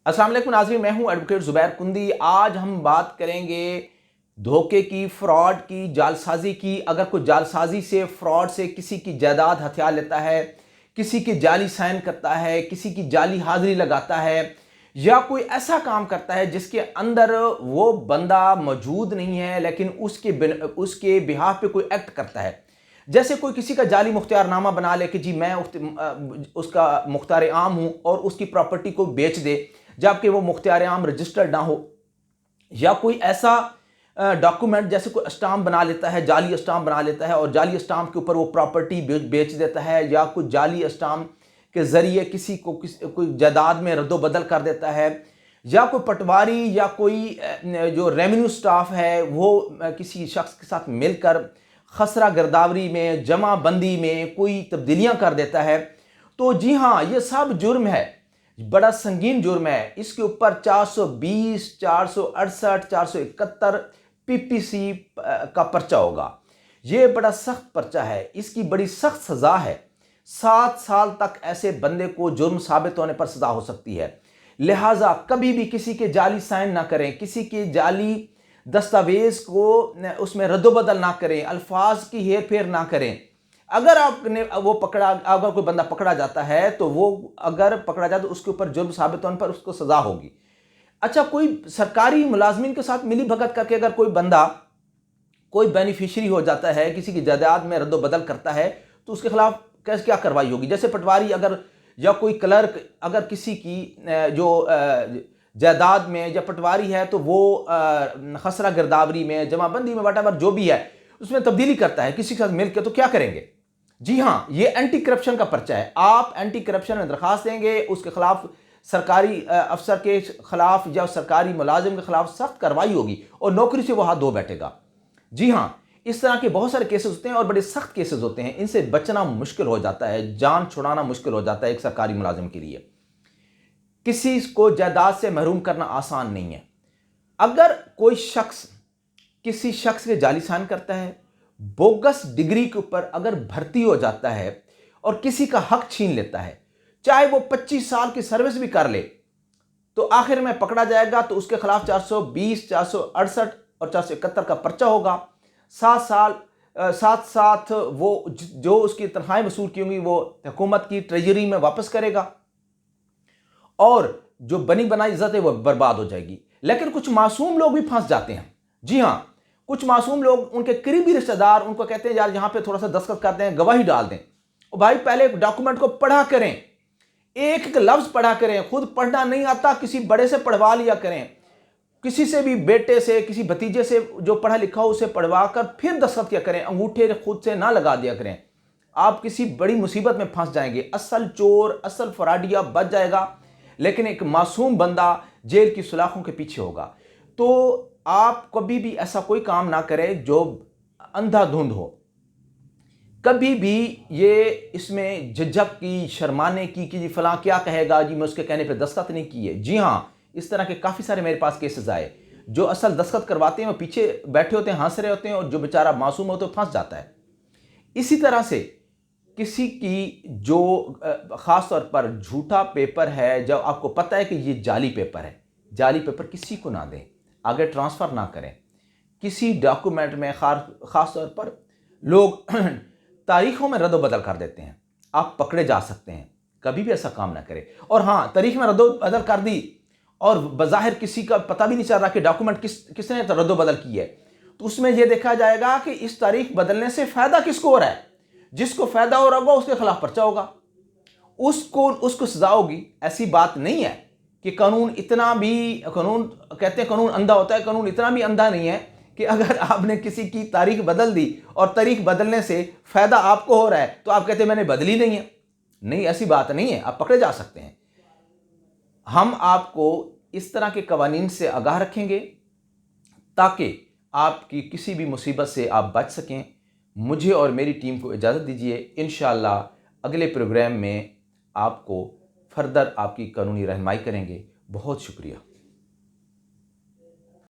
अस्सलाम वालेकुम नाज़रीन, मैं हूं एडवोकेट ज़ुबैर कुंदी। आज हम बात करेंगे धोखे की, फ्रॉड की, जालसाजी की। अगर कोई जालसाजी से, फ्रॉड से किसी की जायदाद हथिया लेता है, किसी की जाली साइन करता है, किसी की जाली हाजिरी लगाता है, या कोई ऐसा काम करता है जिसके अंदर वो बंदा मौजूद नहीं है लेकिन उसके बिहाफ पे कोई एक्ट करता है। जैसे कोई किसी का जाली मुख्तियारनामा बना ले कि जी मैं उसका मुख्तार आम हूं और उसकी प्रॉपर्टी को बेच दे, जबकि वो मुख्तियार आम रजिस्टर्ड ना हो। या कोई ऐसा डॉक्यूमेंट जैसे कोई स्टाम्प बना लेता है, जाली स्टाम्प बना लेता है और जाली स्टाम्प के ऊपर वो प्रॉपर्टी बेच देता है, या कोई जाली स्टाम्प के जरिए कोई जायदाद में रद्दोबदल कर देता है, या कोई पटवारी या कोई जो रेवेन्यू स्टाफ है वो किसी शख्स के साथ मिलकर खसरा गिरदावरी में, जमा बंदी में कोई तब्दीलियां कर देता है। तो जी हाँ, ये सब जुर्म है, बड़ा संगीन जुर्म है। इसके ऊपर 420, 468, 471 पीपीसी का पर्चा होगा। ये बड़ा सख्त पर्चा है, इसकी बड़ी सख्त सजा है। 7 साल तक ऐसे बंदे को जुर्म साबित होने पर सजा हो सकती है। लिहाजा कभी भी किसी के जाली साइन ना करें, किसी के जाली दस्तावेज को उसमें रद्दोबदल ना करें, अल्फाज की हेर फेर ना करें। अगर अगर कोई बंदा पकड़ा जाता है तो वो अगर पकड़ा जाए तो उसके ऊपर जुर्म साबित होने पर उसको सजा होगी। अच्छा, कोई सरकारी मुलाजमीन के साथ मिली भगत करके अगर कोई बंदा कोई बेनिफिशियरी हो जाता है, किसी की जायदाद में रद्दोबदल करता है, तो उसके खिलाफ कैसे क्या कार्रवाई होगी। जैसे पटवारी अगर या कोई क्लर्क अगर किसी की जो जायदाद में, या पटवारी है तो वो खसरा गिरदावरी में, जमाबंदी में, वट जो भी है उसमें तब्दीली करता है किसी के साथ मिलकर, तो क्या करेंगे। जी हाँ, ये एंटी करप्शन का पर्चा है। आप एंटी करप्शन में दरखास्त देंगे, उसके खिलाफ सरकारी अफसर के खिलाफ या सरकारी मुलाजिम के खिलाफ सख्त कार्रवाई होगी और नौकरी से वो हाथ धो बैठेगा। जी हाँ, इस तरह के बहुत सारे केसेस होते हैं और बड़े सख्त केसेस होते हैं। इनसे बचना मुश्किल हो जाता है, जान छुड़ाना मुश्किल हो जाता है एक सरकारी मुलाजिम के लिए। किसी को जायदाद से महरूम करना आसान नहीं है। अगर कोई शख्स किसी शख्स के जाली साइन करता है, बोगस डिग्री के ऊपर अगर भर्ती हो जाता है और किसी का हक छीन लेता है, चाहे वो 25 साल की सर्विस भी कर ले, तो आखिर में पकड़ा जाएगा तो उसके खिलाफ 420, 468 और 471 का पर्चा होगा। 7 साल साथ साथ वो जो उसकी तनख्वाहें वसूल की होंगी वो हुकूमत की ट्रेजरी में वापस करेगा और जो बनी बनाई इज्जत है वो बर्बाद हो जाएगी। लेकिन कुछ मासूम लोग भी फंस जाते हैं। जी हाँ, कुछ मासूम लोग, उनके करीबी रिश्तेदार उनको कहते हैं यार यहाँ पे थोड़ा सा दस्तखत कर दें, गवाही डाल दें। और भाई पहले डॉक्यूमेंट को पढ़ा करें, एक एक लफ्ज पढ़ा करें। खुद पढ़ना नहीं आता, किसी बड़े से पढ़वा लिया करें, किसी से भी, बेटे से, किसी भतीजे से जो पढ़ा लिखा हो उसे पढ़वा कर फिर दस्तखत किया करें। अंगूठे खुद से ना लगा दिया करें, आप किसी बड़ी मुसीबत में फंस जाएंगे। असल चोर, असल फराडिया बच जाएगा, लेकिन एक मासूम बंदा जेल की सलाखों के पीछे होगा। तो आप कभी भी ऐसा कोई काम ना करें जो अंधाधुंध हो। कभी भी ये इसमें झिझक की, शर्माने की कि जी फलां क्या कहेगा, जी मैं उसके कहने पे दस्तखत नहीं किए। जी हाँ, इस तरह के काफ़ी सारे मेरे पास केसेस आए। जो असल दस्तखत करवाते हैं वो पीछे बैठे होते हैं, हंस रहे होते हैं, और जो बेचारा मासूम होता है वो फंस जाता है। इसी तरह से किसी की जो ख़ास तौर पर झूठा पेपर है, जब आपको पता है कि ये जाली पेपर है, जाली पेपर किसी को ना दें, आगे ट्रांसफ़र ना करें। किसी डॉक्यूमेंट में ख़ास तौर पर लोग तारीखों में रद्द-बदल कर देते हैं, आप पकड़े जा सकते हैं। कभी भी ऐसा काम ना करें। और हाँ, तारीख में रद्द-बदल कर दी और बज़ाहिर किसी का पता भी नहीं चल रहा कि डॉक्यूमेंट किसने रद्द-बदल की है, तो उसमें यह देखा जाएगा कि इस तारीख बदलने से फ़ायदा किसको हो रहा है। जिसको फ़ायदा हो रहा होगा उसके खिलाफ पर्चा होगा, उसको सजा होगी। ऐसी बात नहीं है कि कानून इतना भी, कानून कहते हैं कानून अंधा होता है, कानून इतना भी अंधा नहीं है कि अगर आपने किसी की तारीख बदल दी और तारीख बदलने से फ़ायदा आपको हो रहा है तो आप कहते हैं मैंने बदली नहीं है। नहीं, ऐसी बात नहीं है, आप पकड़े जा सकते हैं। हम आपको इस तरह के कवानीन से आगाह रखेंगे ताकि आपकी किसी भी मुसीबत से आप बच सकें। मुझे और मेरी टीम को इजाज़त दीजिए। इंशाअल्लाह अगले प्रोग्राम में आपको फर्दर आपकी कानूनी रहनुमाई करेंगे। बहुत शुक्रिया।